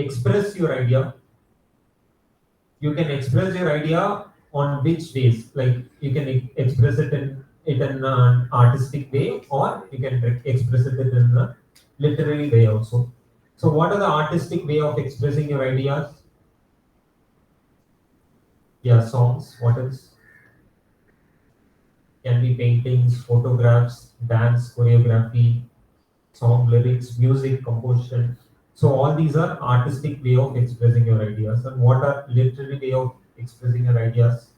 express your idea. You can express your idea on which ways, like you can express it in an artistic way, or you can express it in a literary way also. So what are the artistic way of expressing your ideas? Yeah, songs. What else? Can be paintings, photographs, dance, choreography, song lyrics, music, composition. So all these are artistic way of expressing your ideas. And what are literary way of expressing your ideas?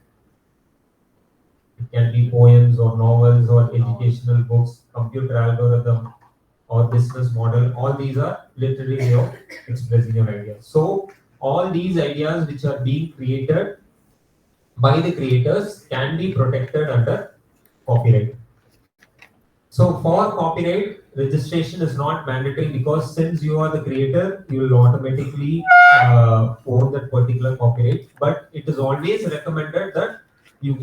It can be poems or novels or educational books, computer algorithm or business model. All these are literary way of expressing your ideas. So all these ideas which are being created by the creators can be protected under copyright. So for copyright, registration is not mandatory because since you are the creator, you will automatically own that particular copyright. But it is always recommended that you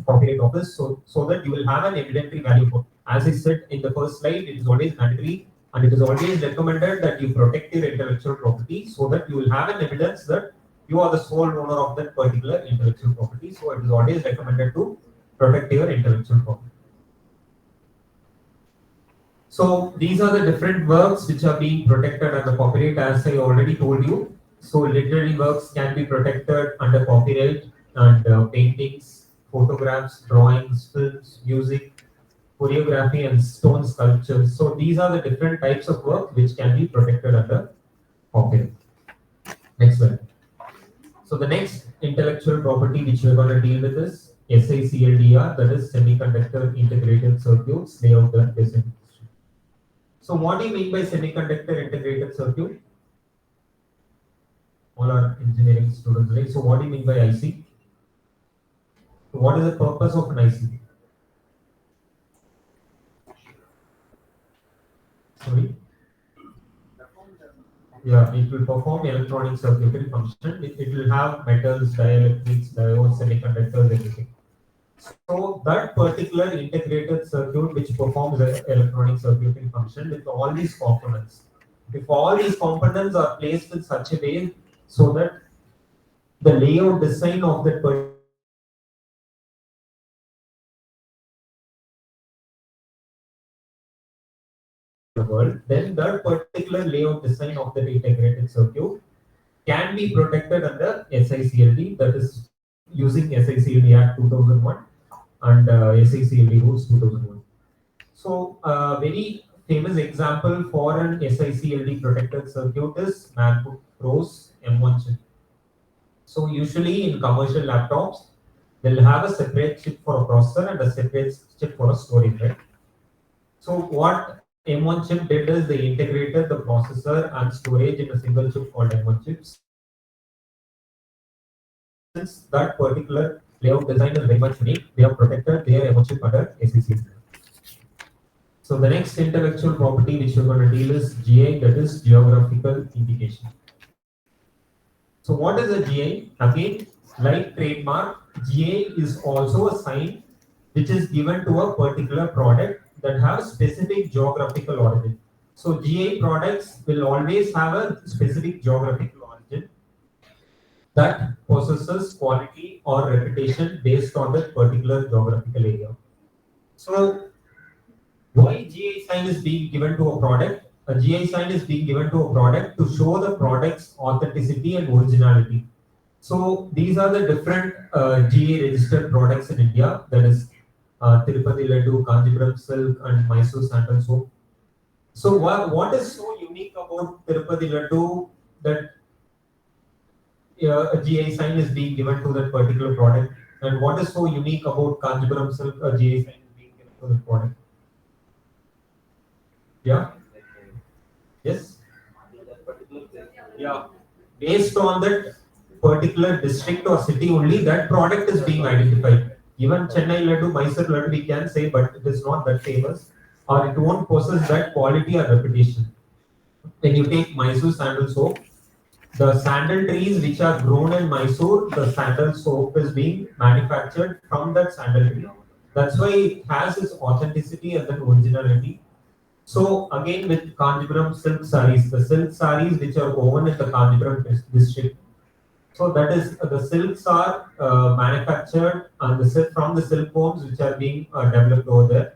copyright office so that you will have an evidentiary value for. As I said in the first slide, it is always mandatory and it is always recommended that you protect your intellectual property so that you will have an evidence that you are the sole owner of that particular intellectual property. So it is always recommended to protect your intellectual property. So these are the different works which are being protected under copyright, as I already told you. So literary works can be protected under copyright, and paintings, photographs, drawings, films, music, choreography, and stone sculptures. So these are the different types of work which can be protected under copyright. Next slide. So the next intellectual property which we're going to deal with is SICLDR, that is Semiconductor Integrated Circuits Layout and Design. So what do you mean by semiconductor integrated circuit? All our engineering students, right? So what do you mean by IC? So what is the purpose of an IC? Sorry? Yeah, it will perform electronic circuitry function. It will have metals, dielectrics, diodes, semiconductors, everything. So that particular integrated circuit which performs the electronic circuitry function with all these components. If all these components are placed in such a way so that the layout design of that particular world, then that particular layout design of the integrated circuit can be protected under SICLD, that is using SICLD Act 2001 and SICLD Rules 2001. So, very famous example for an SICLD protected circuit is MacBook Pro's M1 chip. So, usually in commercial laptops, they'll have a separate chip for a processor and a separate chip for a storage, right? So, what M1 chip did is they integrated the processor and storage in a single chip called M1 chips. Since that particular layout design is very much unique, they have protected their M1 chip under SICLD. So the next intellectual property which we're going to deal is GI, that is geographical indication. So what is a GI? Again, like trademark, GI is also a sign which is given to a particular product that has specific geographical origin. So GI products will always have a specific geographical origin that possesses quality or reputation based on that particular geographical area. So why GI sign is being given to a product? A GI sign is being given to a product to show the product's authenticity and originality. So these are the different GI registered products in India. That is Tirupati Laddu, Kanjipuram Silk, and Mysore Sandal Soap. So what is so unique about Tirupati Laddu that a GI sign is being given to that particular product? And what is so unique about Kanjipuram Silk, a GI sign is being given to the product? Yeah. Yes. Yeah. Based on that particular district or city only, that product is being identified. Even Chennai Laddu, Mysore Laddu, we can say, but it is not that famous, or it won't possess that quality or reputation. When you take Mysore sandal soap, the sandal trees which are grown in Mysore, the sandal soap is being manufactured from that sandal tree. That's why it has its authenticity and then originality. So again with Kanjipuram silk sarees, the silk sarees which are woven in the Kanjipuram district. So that is the silks are manufactured and the silk from the silkworms which are being developed over there,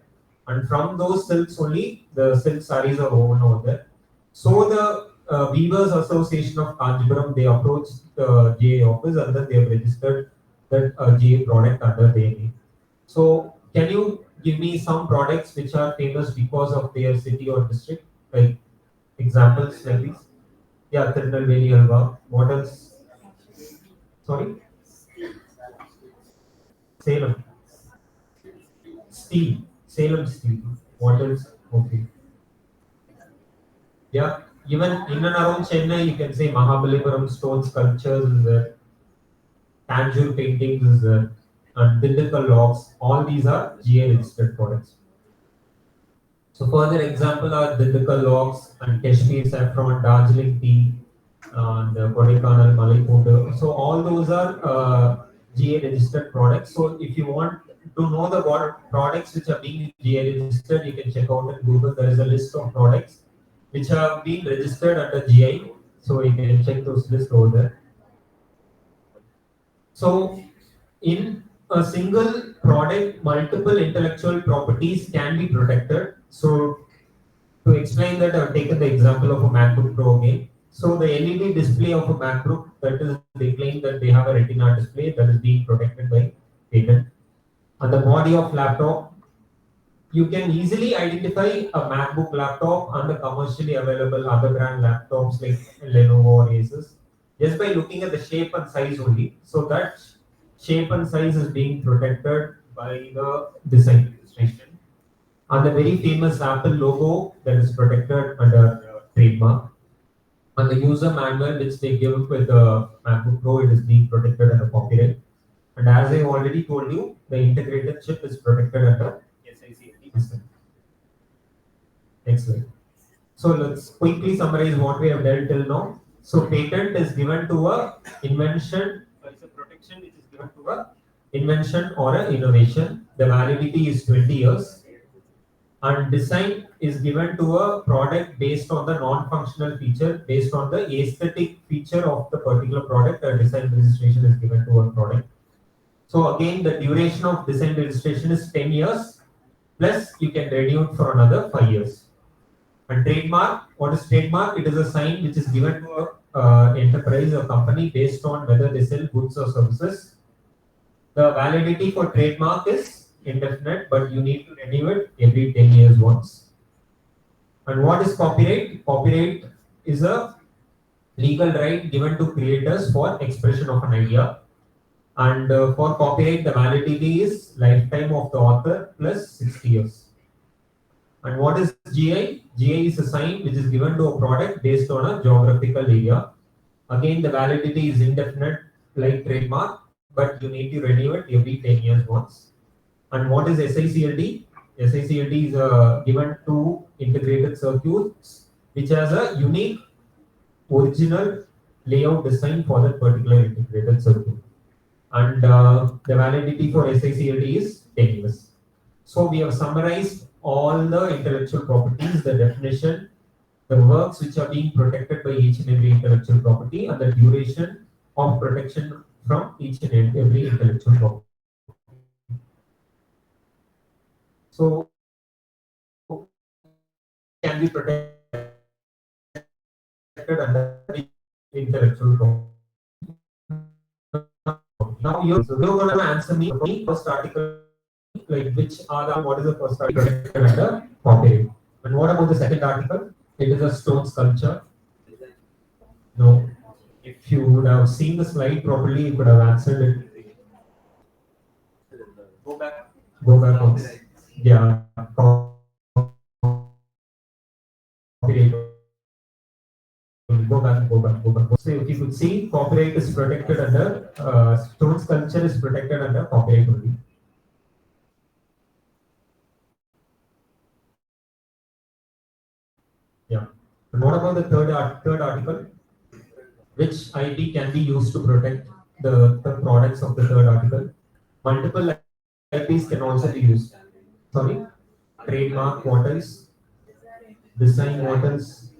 and from those silks only the silk sarees are woven over there. So the Weavers Association of Kanjipuram, they approached the GA office and then they have registered that GA product under their name. So can you give me some products which are famous because of their city or district, like examples like these? Yeah, Tirunelveli Halwa. What else? Sorry, Salem. Steel. Salem steel. What else? Okay. Yeah. Even in and around Chennai, you can say Mahabalipuram stone sculptures is there, Tanjore paintings is there, and Dindigul logs. All these are GA registered products. So further example are Dindigul logs and Kashmir saffron, Darjeeling tea, and Kodaikanal, Malai. So all those are GA registered products. So if you want to know the products which are being GA registered, you can check out in Google. There is a list of products which have been registered under GI. So you can check those lists over there. So in a single product, multiple intellectual properties can be protected. So to explain that, I've taken the example of a MacBook Pro again. So the LED display of a MacBook, that is, they claim that they have a Retina display that is being protected by patent. And the body of laptop, you can easily identify a MacBook laptop and the commercially available other brand laptops like Lenovo or Asus just by looking at the shape and size only. So that shape and size is being protected by the design registration. And the very famous Apple logo that is protected under trademark. And the user manual which they give with the MacBook Pro, it is being protected under copyright. And as I already told you, the integrated chip is protected under SICD system. Excellent. So let's quickly summarize what we have dealt till now. So patent is given to a invention, it's a protection which is given to a invention or an innovation. The validity is 20 years. And design is given to a product based on the non-functional feature, based on the aesthetic feature of the particular product. A design registration is given to a product. So again, the duration of design registration is 10 years, plus you can renew it for another 5 years. And trademark, what is trademark? It is a sign which is given to a enterprise or company based on whether they sell goods or services. The validity for trademark is indefinite, but you need to renew it every 10 years once. And what is copyright? Copyright is a legal right given to creators for expression of an idea. And for copyright, the validity is lifetime of the author plus 60 years. And what is GI? GI is a sign which is given to a product based on a geographical area. Again, the validity is indefinite like trademark, but you need to renew it every 10 years once. And what is SICLD? SICLD is given to integrated circuits which has a unique original layout design for that particular integrated circuit. And the validity for SICLD is 10 years. So we have summarized all the intellectual properties, the definition, the works which are being protected by each and every intellectual property, and the duration of protection from each and every intellectual property. So can be protected under the intellectual property. Now you're going to answer me first article, like which are the, what is the first article protected under copyright, and what about the second article? It is a stone sculpture. No, if you would have seen the slide properly, you could have answered it. Go back. Go back once. Yeah. Copyright. Go back, go back, go back. So if you could see, copyright is protected under, stone sculpture is protected under copyright only. Yeah. And what about the third article? Which IP can be used to protect the products of the third article? Multiple IPs can also be used. Sorry? Trademark, what else? Design, what else?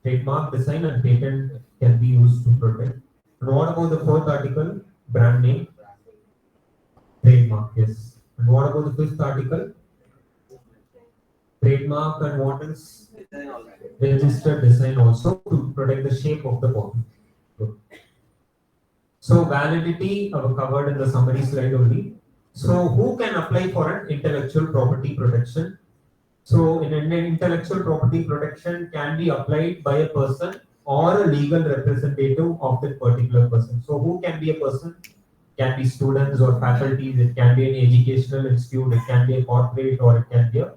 Trademark, design, and patent can be used to protect. And what about the fourth article? Brand name, trademark, yes. And what about the fifth article? Trademark, and what else? Registered design also to protect the shape of the bottle. Good. So validity covered in the summary slide only. So who can apply for an intellectual property protection? So an intellectual property protection can be applied by a person or a legal representative of that particular person. So who can be a person? Can be students or faculties, it can be an educational institute, it can be a corporate, or it can be a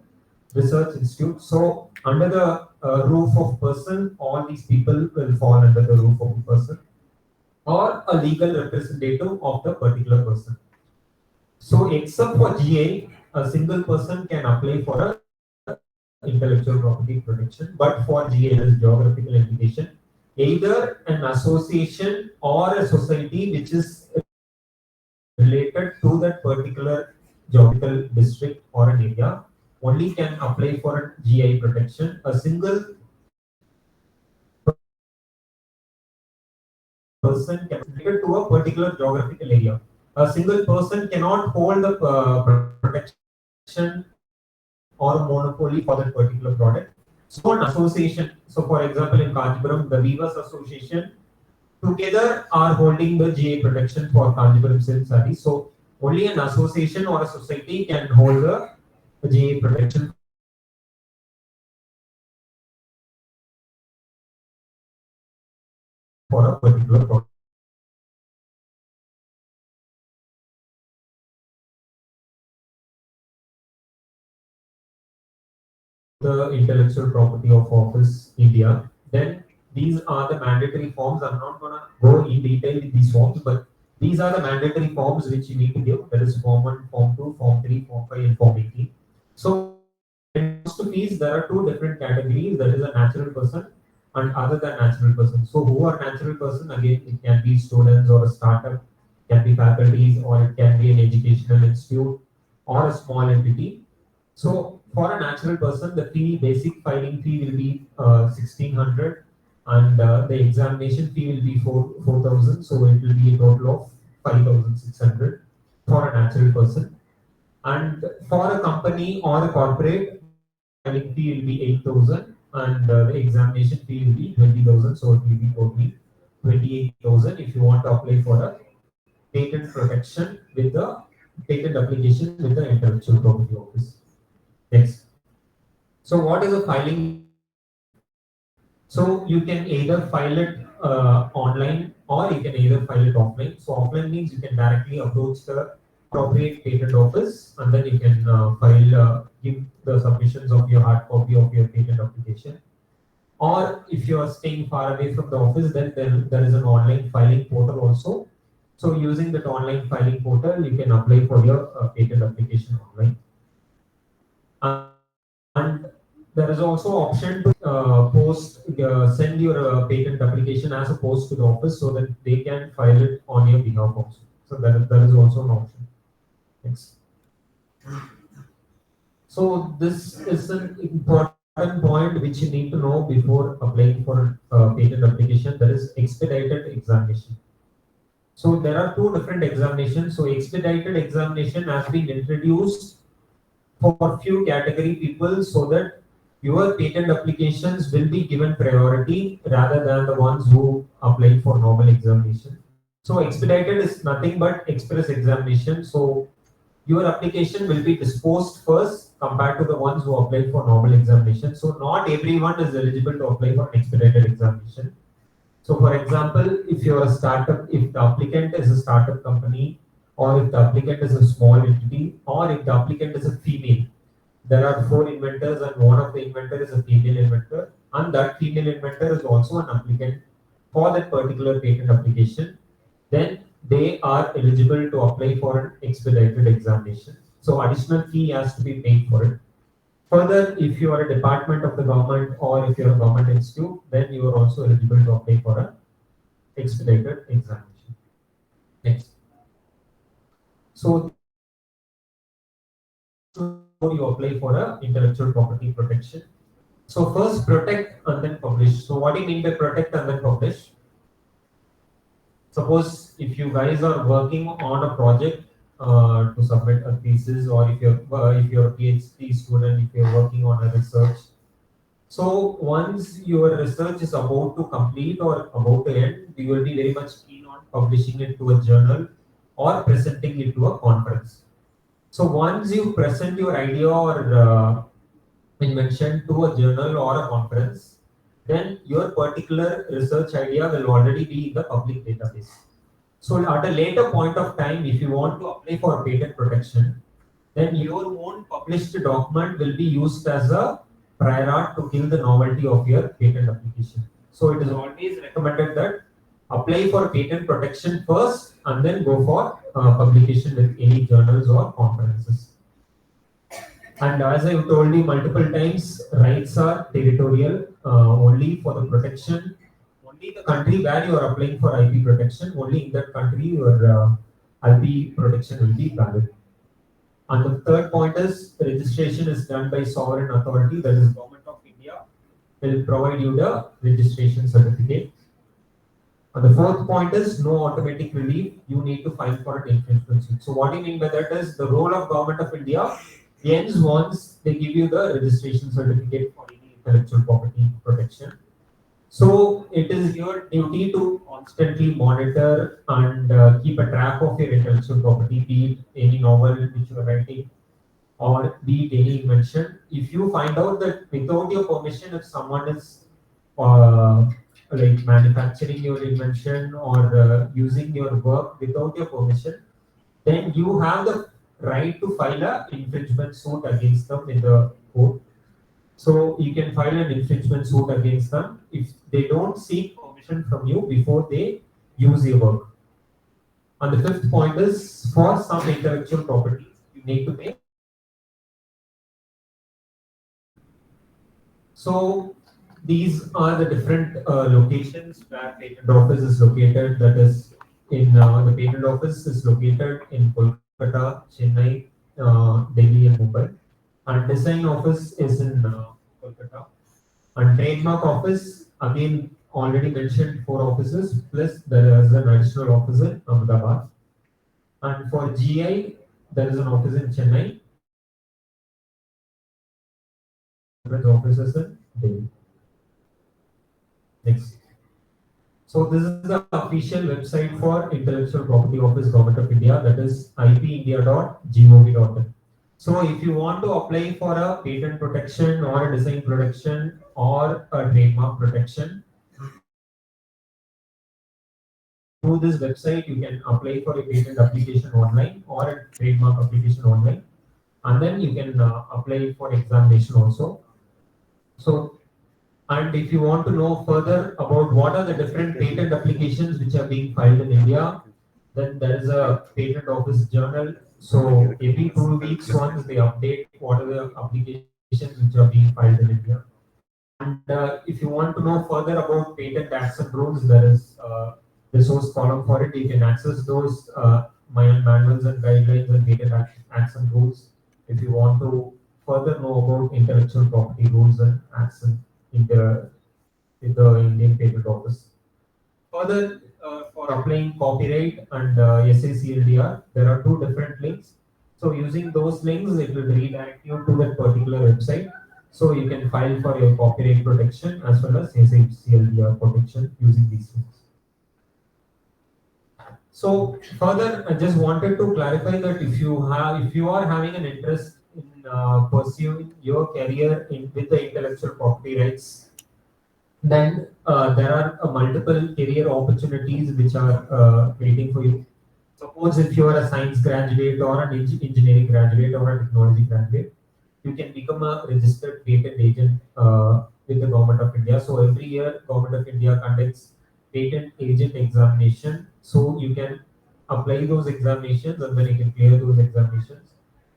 research institute. So under the roof of person, all these people will fall under the roof of a person or a legal representative of the particular person. So except for GA, a single person can apply for a intellectual property protection, but for GA, that is geographical indication, either an association or a society which is related to that particular geographical district or an area only can apply for a GI protection. A single person can be related to a particular geographical area. A single person cannot hold the protection or monopoly for that particular product. So an association, so for example in Kanchipuram, the Weavers Association together are holding the GA protection for Kanchipuram silk sarees. So only an association or a society can hold the GA protection for a particular product. The intellectual property of Office India, then these are the mandatory forms. I'm not gonna go in detail with these forms, but these are the mandatory forms which you need to give. That is Form 1, Form 2, Form 3, Form 5, and Form 18. So when it comes to fees, there are two different categories. That is a natural person and other than natural person. So who are natural person? Again, it can be students or a startup, can be faculties, or it can be an educational institute or a small entity. So for a natural person, the fee, basic filing fee will be 1600, and the examination fee will be 4000. So it will be a total of 5600 for a natural person. And for a company or a corporate, filing fee will be 8000, and the examination fee will be 20,000. So it will be totally 28,000 if you want to apply for a patent protection with the patent application with the intellectual property office. Next. So what is a filing? So you can either file it online or you can either file it offline. So offline means you can directly approach the appropriate patent office and then you can give the submissions of your hard copy of your patent application. Or if you are staying far away from the office, then there is an online filing portal also. So using that online filing portal, you can apply for your patent application online. And there is also option to send your patent application as a post to the office so that they can file it on your behalf also. So that is also an option. Next. So this is an important point which you need to know before applying for a patent application. That is expedited examination. So there are two different examinations. So expedited examination has been introduced for few category people so that your patent applications will be given priority rather than the ones who apply for normal examination. So expedited is nothing but express examination. So your application will be disposed first compared to the ones who apply for normal examination. So not everyone is eligible to apply for an expedited examination. So for example, if you're a startup, if the applicant is a startup company, or if the applicant is a small entity, or if the applicant is a female, there are four inventors and one of the inventor is a female inventor, and that female inventor is also an applicant for that particular patent application, then they are eligible to apply for an expedited examination. So additional fee has to be paid for it. Further, if you are a department of the government or if you are a government institute, then you are also eligible to apply for an expedited examination. Next. So you apply for a intellectual property protection. So first protect and then publish. So what do you mean by protect and then publish? Suppose if you guys are working on a project to submit a thesis, or if you're a PhD student, if you're working on a research. So once your research is about to complete or about to end, you will be very much keen on publishing it to a journal or presenting it to a conference. So once you present your idea or invention to a journal or a conference, then your particular research idea will already be in the public database. So at a later point of time, if you want to apply for patent protection, then your own published document will be used as a prior art to kill the novelty of your patent application. So it is always recommended that apply for patent protection first and then go for publication with any journals or conferences. And as I've told you multiple times, rights are territorial, only for the protection. Only the country where you are applying for IP protection, only in that country your IP protection will be valid. And the third point is registration is done by sovereign authority, that is Government of India will provide you the registration certificate. And the fourth point is no automatic relief. You need to file for an infringement suit. So what do you mean by that is the role of Government of India ends once they give you the registration certificate for any intellectual property protection. So it is your duty to constantly monitor and keep a track of your intellectual property, be it any novel which you are writing or be it any invention. If you find out that without your permission, if someone is uh, like manufacturing your invention or using your work without your permission, then you have the right to file a infringement suit against them in the court. So you can file an infringement suit against them if they don't seek permission from you before they use your work. And the fifth point is for some intellectual properties, you need to pay. So these are the different locations where patent office is located. That is in the patent office is located in Kolkata, Chennai, Delhi, and Mumbai. And design office is in Kolkata. And trademark office, again, already mentioned 4 offices, plus there is an additional office in Ahmedabad. And for GI, there is an office in Chennai, offices in Delhi. Next. So this is the official website for Intellectual Property Office, Government of India, that is ipindia.gov.in. So if you want to apply for a patent protection or a design protection or a trademark protection, through this website, you can apply for a patent application online or a trademark application online, and then you can apply for examination also. So, and if you want to know further about what are the different patent applications which are being filed in India, then there is a patent office journal. So every 2 weeks once they update what are the applications which are being filed in India. And if you want to know further about patent acts and rules, there is resource column for it. You can access those manuals and guidelines and patent acts and rules if you want to further know about intellectual property rules and acts in the Indian Patent Office. Further, for applying copyright and SACLDR, there are 2 different links. So using those links, it will redirect you to that particular website. So you can file for your copyright protection as well as SACLDR protection using these links. So further, I just wanted to clarify that if you are having an interest in pursuing your career with the intellectual property rights, then there are multiple career opportunities which are waiting for you. Suppose if you are a science graduate or an engineering graduate or a technology graduate, you can become a registered patent agent with the Government of India. So every year, Government of India conducts patent agent examination. So you can apply those examinations and then you can clear those examinations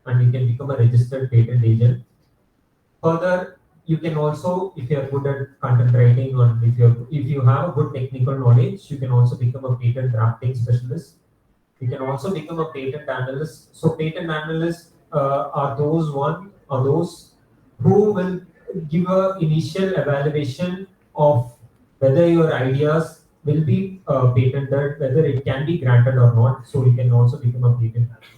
and you can become a registered patent agent. Further, you can also, if you are good at content writing or if you have a good technical knowledge, you can also become a patent drafting specialist. You can also become a patent analyst. So patent analysts are those who will give a initial evaluation of whether your ideas will be patented, whether it can be granted or not. So you can also become a patent analyst.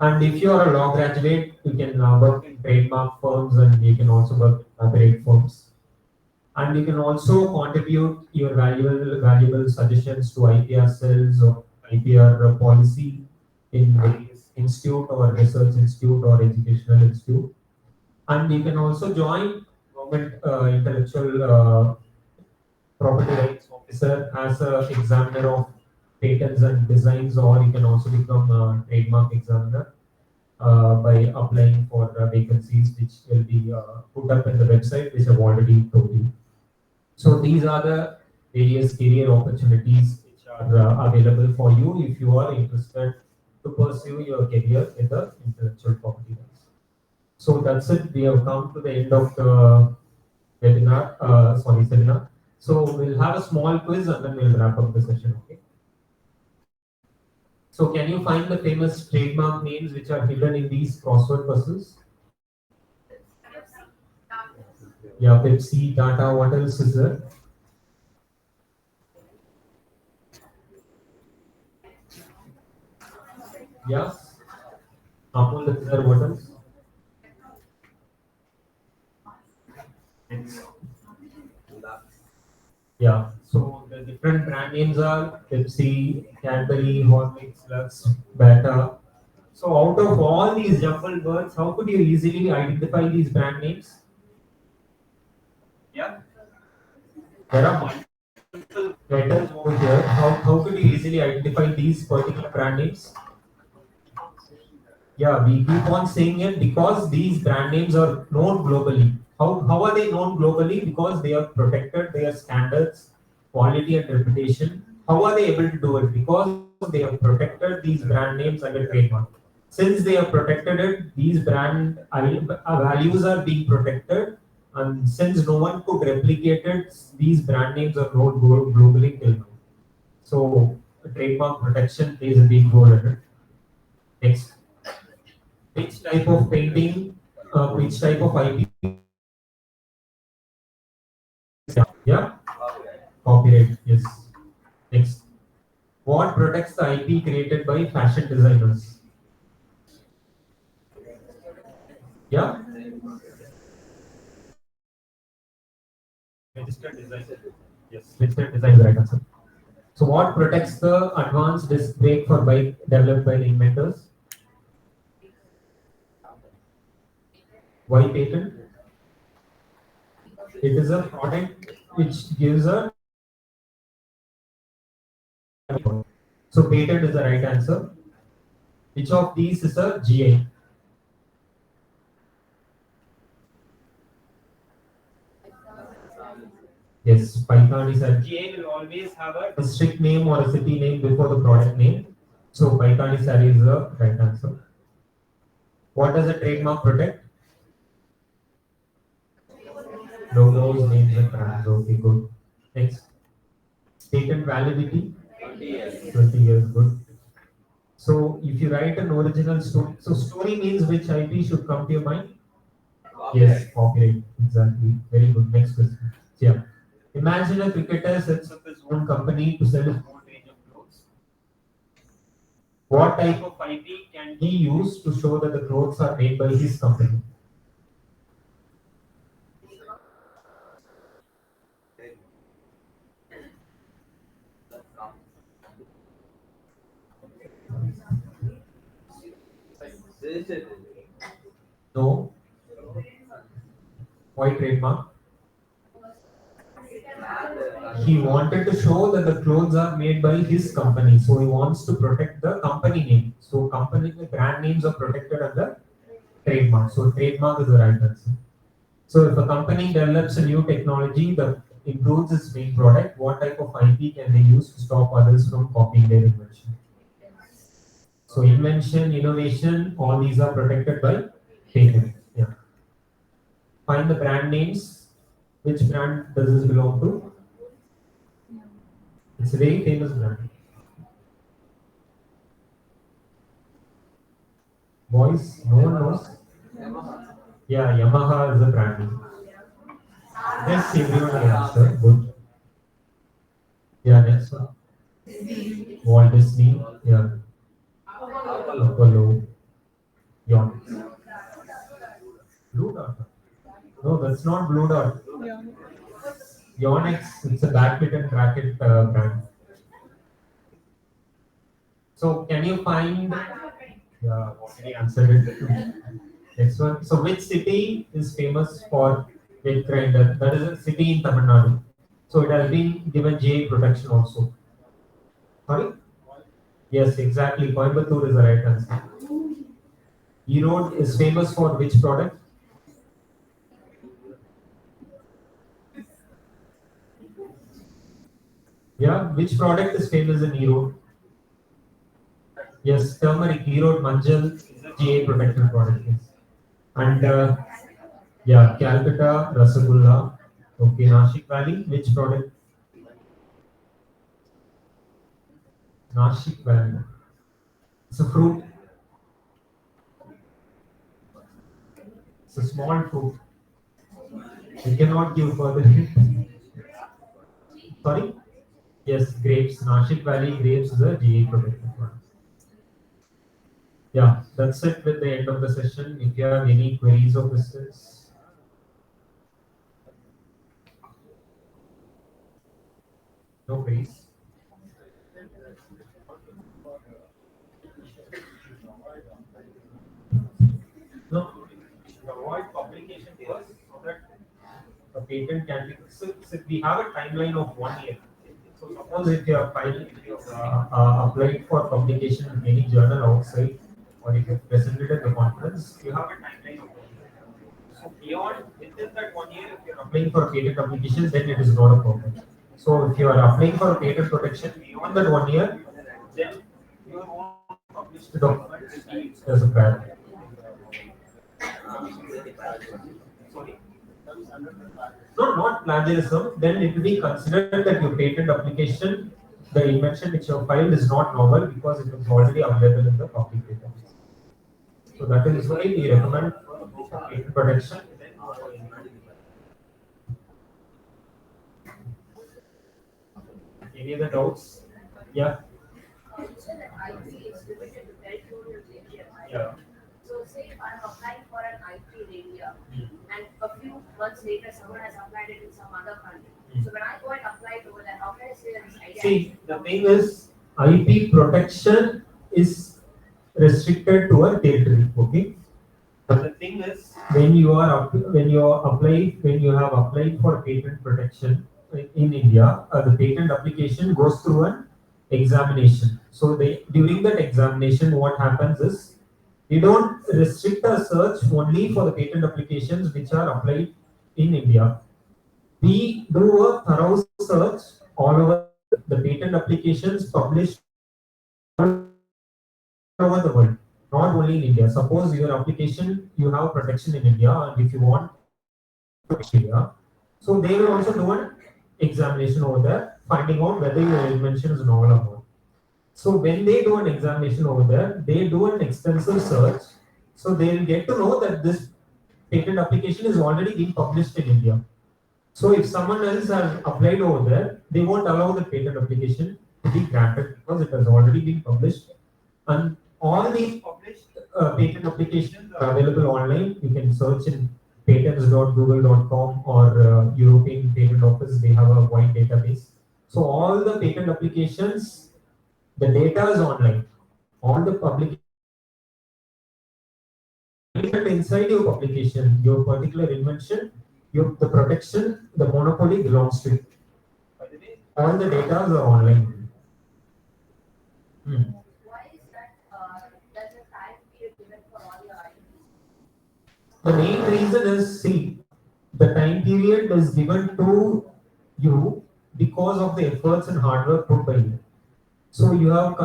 And if you are a law graduate, you can work in trademark firms and you can also work in corporate firms. And you can also contribute your valuable suggestions to IPR cells or IPR policy in various institute or research institute or educational institute. And you can also join government intellectual property rights officer as a examiner of patents and designs, or you can also become a trademark examiner by applying for vacancies which will be put up in the website, which I've already told you. So these are the various career opportunities which are available for you if you are interested to pursue your career in the intellectual property rights. So that's it. We have come to the end of the seminar. So we'll have a small quiz and then we'll wrap up the session. Okay. So can you find the famous trademark names which are hidden in these crossword puzzles? Yeah, Pepsi, Tata. What else is there? Yes. Amul is there. What else? Yeah, so the different brand names are Pepsi, Cadbury, Horlicks, Lux, Bata. So out of all these jumbled words, how could you easily identify these brand names? Yeah, there are multiple letters over here. How could you easily identify these particular brand names? Yeah, we keep on saying it because these brand names are known globally. How are they known globally? Because they are protected, their standards, quality and reputation. How are they able to do it? Because they have protected these brand names under trademark. Since they have protected it, these values are being protected, and since no one could replicate it, these brand names are known globally till now. So trademark protection plays a big role in it. Next. Which type of painting, which type of IP? Yeah, copyright. Yes. Next. What protects the IP created by fashion designers? Yeah, registered design. Yes, registered design is the right answer. So, what protects the advanced disc brake for bike developed by the inventors? Why patent? It is a product which gives a. So, patent is the right answer. Which of these is a GI? Yes, Python is a GA will always have a district name or a city name before the product name. So Python is the right answer. What does a trademark protect? Logos, names, and brands. Okay, good. Next. Patent validity? 20 years, good. So if you write an original story, so story means which IP should come to your mind? Yes, copyright. Exactly. Very good. Next question. Yeah. Imagine a cricketer sets up his own company to sell his own range of clothes. What type of IP can he use to show that the clothes are made by his company? No. Why trademark? He wanted to show that the clothes are made by his company, so he wants to protect the company name. So company brand names are protected under trademark. So trademark is the right answer. So if a company develops a new technology that improves its main product, what type of IP can they use to stop others from copying their invention? So invention, innovation, all these are protected by patent. Yeah. Find the brand names. Which brand does this belong to? It's a very famous brand. Boys, no one knows. Yeah, Yamaha is a brand name. Yes, everyone can answer. Good. Yeah, next one. Walt Disney. Yeah. Apollo. Yonex. Blue Dot. No, that's not Blue Dot. Yeah. Yonex, it's a badminton racket brand. So can you find? Yeah, already answered it. Next one. So which city is famous for wet grinder? That is a city in Tamil Nadu. So it has been given GI protection also. Sorry? Yes, exactly. Coimbatore is the right answer. Erode is famous for which product? Yeah, which product is famous in Erode? Yes, turmeric, Erode, Manjal is a GI protected product. Yes. And yeah, Calcutta, Rasagulla. Okay, Nashik Valley, which product? Nashik Valley. It's a fruit. It's a small fruit. I cannot give further hint. Sorry? Yes, grapes. Nashik Valley grapes is a GI protected product. Yeah, that's it with the end of the session. If you have any queries or questions, no queries. No, avoid publication first so that the patent can be. So we have a timeline of 1 year. So suppose if you are filing, applied for publication in any journal outside, or if you presented at the conference, you have a timeline of 1 year. So beyond within that 1 year, if you are applying for a patent application, then it is not a problem. So if you are applying for a patent protection beyond that 1 year, then your own published document will be used as a priority. Sorry? No, not plagiarism. Then it will be considered that your patent application, the invention which you have filed is not novel because it is already available in the public database. So that is why we recommend patent protection. Any other doubts? Yeah. You said that IT is limited to territorial area, right? Yeah. So say if I'm applying for an IT area and a few months later someone has applied it in some other country. So when I go and apply it over there, how can I say that this idea? See, the thing is, IP protection is restricted to a territory. Okay. But the thing is, when you have applied for patent protection in India, the patent application goes through an examination. So during that examination, what happens is we don't restrict our search only for the patent applications which are applied in India. We do a thorough search all over the patent applications published over the world, not only in India. Suppose your application, you have protection in India, and if you want to Australia, so they will also do an examination over there, finding out whether your invention is novel or not. So when they do an examination over there, they do an extensive search. So they will get to know that this patent application is already being published in India. So if someone else has applied over there, they won't allow the patent application to be granted because it has already been published. And all these published patent applications are available online. You can search in patents.google.com or European Patent Office. They have a wide database. So all the patent applications, the data is online. All the publications inside your publication, your particular invention, the protection, the monopoly belongs to you. By the way, all the data are online. Why is that there's a time period given for all your items? The main reason is, see, the time period is given to you because of the efforts and hard work put by you. So you have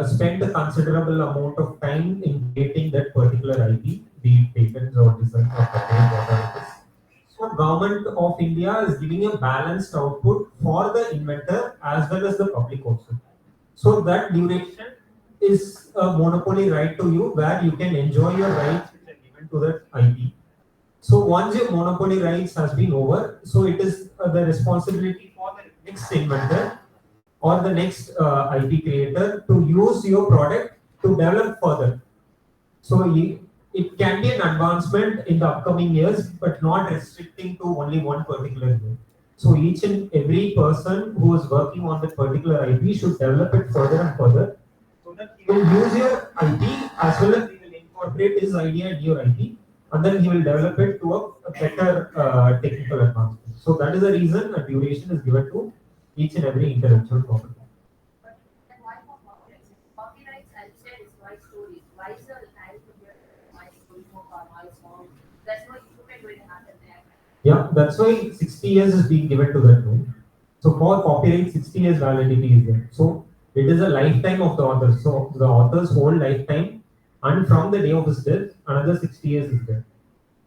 spent a considerable amount of time in creating that particular IP, be it patents or design or patent, whatever it is. So government of India is giving a balanced output for the inventor as well as the public also. So that duration is a monopoly right to you where you can enjoy your rights which are given to that IP. So once your monopoly rights has been over, so it is the responsibility for the next inventor or the next IP creator to use your product to develop further. So it can be an advancement in the upcoming years, but not restricting to only one particular year. So each and every person who is working on that particular IP should develop it further and further, so that he will use your IP as well as he will incorporate his idea in your IP, and then he will develop it to a better technical advancement. So that is the reason a duration is given to each and every intellectual property. But then why for copyrights? Copyrights, I'll say, is my story. Why is the time to get my story book or my song? There's no improvement going to happen there. Yeah, that's why 60 years is being given to that rule. So for copyright, 60 years validity is there. So it is a lifetime of the author. So the author's whole lifetime, and from the day of his death, another 60 years is there.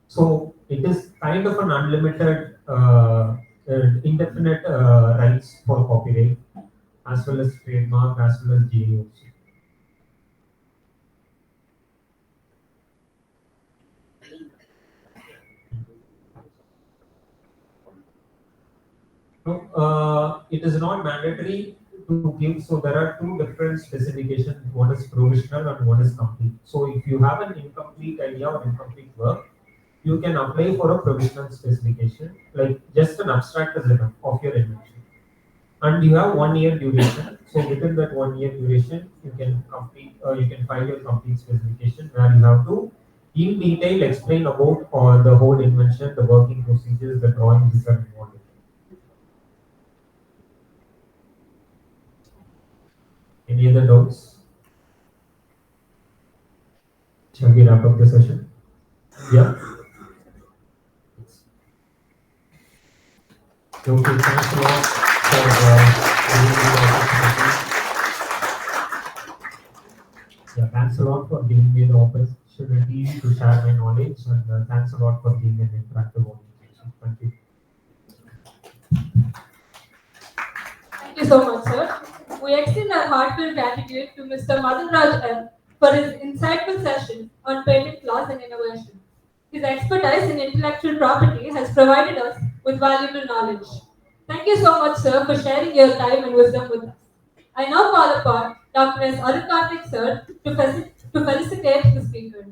So it is kind of an unlimited, indefinite rights for copyright, as well as trademark, as well as GA also. No, it is not mandatory to give. So there are two different specifications. One is provisional and one is complete. So if you have an incomplete idea or incomplete work, you can apply for a provisional specification, like just an abstract is enough of your invention. And you have 1 year duration. So within that 1 year duration, you can complete, you can file your complete specification where you have to in detail explain about the whole invention, the working procedures, the drawings that are involved. Any other doubts? Shall we wrap up the session? Yeah. Okay, thanks a lot for giving me the opportunity. Yeah, thanks a lot for giving me the opportunity to share my knowledge, and thanks a lot for being an interactive organization. Thank you. Thank you so much, sir. We extend our heartfelt gratitude to Mr. Madan Raj M for his insightful session on patent laws and innovation. His expertise in intellectual property has provided us with valuable knowledge. Thank you so much, sir, for sharing your time and wisdom with us. I now call upon Dr. S. Arun Karthik, sir, to felicitate the speaker.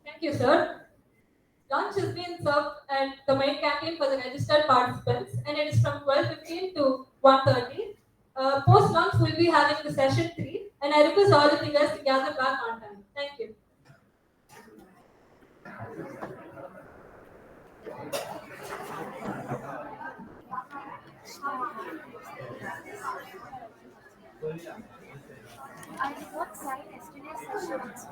Thank you, sir. Lunch is being served at the main canteen for the registered participants, and it is from 12:15 to 1:30. Post lunch, we'll be having the session 3, and I request all of you guys to gather back on time. Thank you. I did not sign yesterday's sessions.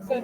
So